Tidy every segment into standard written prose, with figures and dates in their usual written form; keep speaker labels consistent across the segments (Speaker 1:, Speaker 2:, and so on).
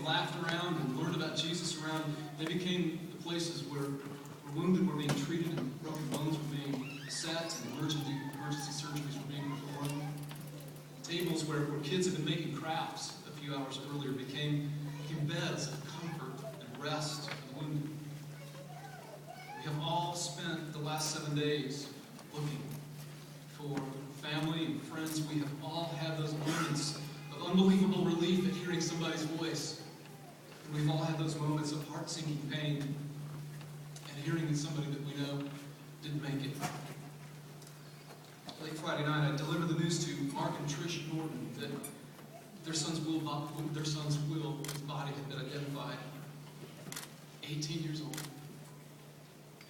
Speaker 1: laughed around and learned about Jesus around. They became the places where wounded were being treated and broken bones were being set and emergency surgeries were being performed. Tables where kids had been making crafts a few hours earlier became beds of comfort and rest for the wounded. We have all spent the last 7 days looking for family and friends. We have all had those moments of unbelievable relief at hearing somebody's voice. And we've all had those moments of heart-sinking pain and hearing that somebody that we know didn't make it. Late Friday night, I delivered the news to Mark and Trish Norton that their son's Will, his body had been identified. 18 years old.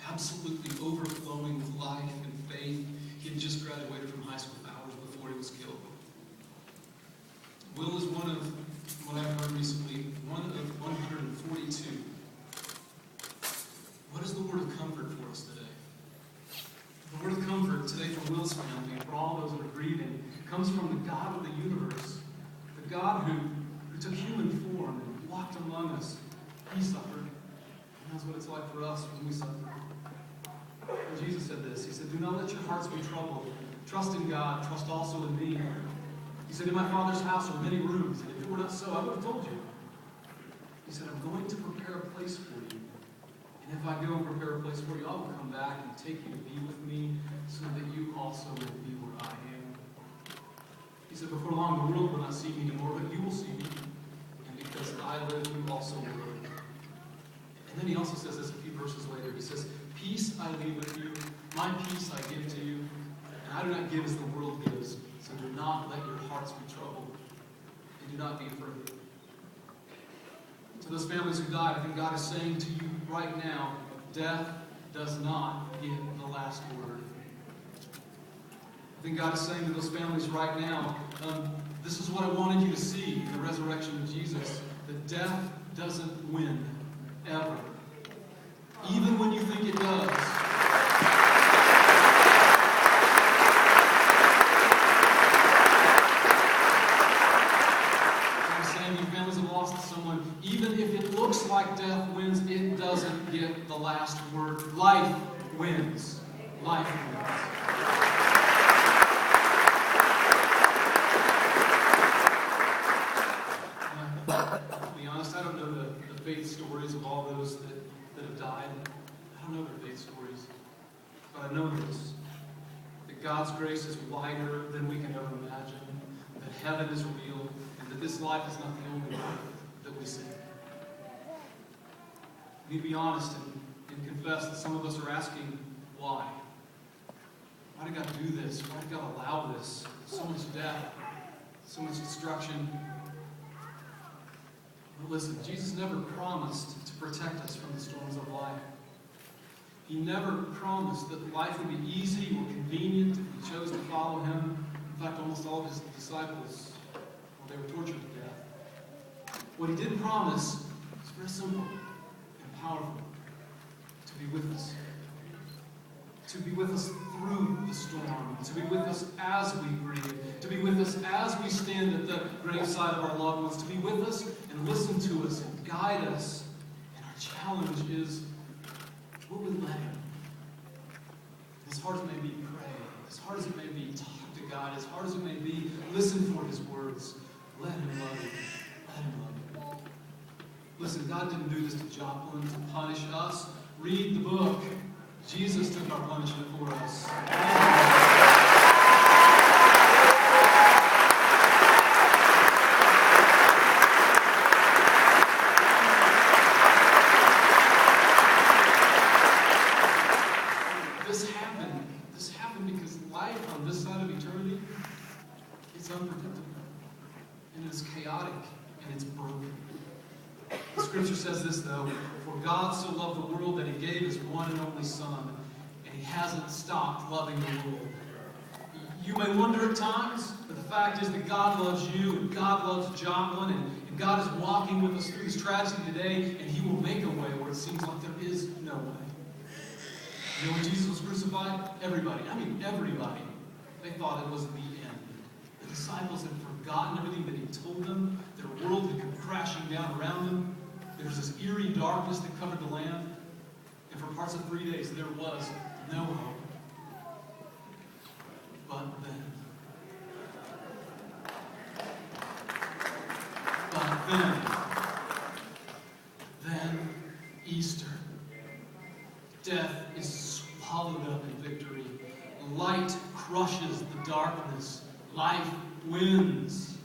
Speaker 1: Absolutely overflowing with life and faith. He had just graduated from high school hours before he was killed. Will is one of, what I've heard recently, one of 142. What is the word of comfort for us today? The word of comfort today for Will's family and for all those that are grieving comes from the God of the universe. The God who took human form and walked among us. He suffered. And that's what it's like for us when we suffer. And Jesus said this. He said, "Do not let your hearts be troubled. Trust in God. Trust also in me." He said, "In my Father's house are many rooms, and if it were not so, I would have told you." He said, "I'm going to prepare a place for you. And if I go and prepare a place for you, I will come back and take you to be with me, so that you also will be where I am." He said, "Before long, the world will not see me anymore, but you will see me. And because I live, you also will live." And then he also says this a few verses later. He says, "Peace I leave with you, my peace I give to you. And I do not give as the world gives. So do not let your hearts be troubled. And do not be afraid." To those families who died, I think God is saying to you right now, death does not get the last word. I think God is saying to those families right now, this is what I wanted you to see in the resurrection of Jesus, that death doesn't win, ever. Even when you think it does. I'm saying you families have lost someone, even if it looks like death wins, it doesn't get the last word. Life wins. Life wins. To be honest, I don't know the faith stories of all those that have died. I don't know their faith stories. But I know this, that God's grace is wider than we can ever imagine, that heaven is real, and that this life is not the only life that we see. We need to be honest and confess that some of us are asking, why? Why did God do this? Why did God allow this? So much death, so much destruction. But listen, Jesus never promised to protect us from the storms of life. He never promised that life would be easy or convenient if we chose to follow him. In fact, almost all of his disciples, well, they were tortured to death. What he did promise is very simple and powerful: to be with us. To be with us through the storm. To be with us as we grieve. To be with us as we stand at the graveside of our loved ones. To be with us and listen to us and guide us. And our challenge is, will we let him? As hard as it may be, pray. As hard as it may be, talk to God. As hard as it may be, listen for his words. Let him love you. Let him love you. Listen, God didn't do this to Joplin to punish us. Read the book. Jesus took our punishment for us. This happened because life on this side of eternity, it's unpredictable. And it's chaotic. And it's broken. The scripture says this, though: "For God so loved the world that he gave his one and only Son, and he hasn't stopped loving the world." You may wonder at times, but the fact is that God loves you, and God loves Joplin, and God is walking with us through this tragedy today, and he will make a way where it seems like there is no way. You know, when Jesus was crucified, everybody, they thought it was the end. The disciples had forgotten everything that he told them. Their Their world had come crashing down around them. There was this eerie darkness that covered the land. And for parts of 3 days, there was no hope. But then Easter. Death is swallowed up in victory. Light crushes the darkness. Life wins.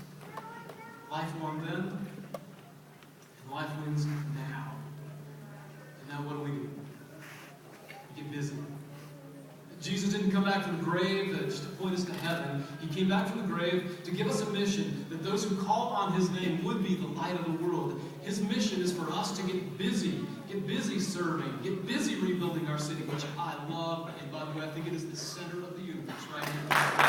Speaker 1: Life won then, and life wins now. And now what do? We get busy. Jesus didn't come back from the grave just to point us to heaven. He came back from the grave to give us a mission that those who call on his name would be the light of the world. His mission is for us to get busy serving, get busy rebuilding our city, which I love. And by the way, I think it is the center of the universe right here.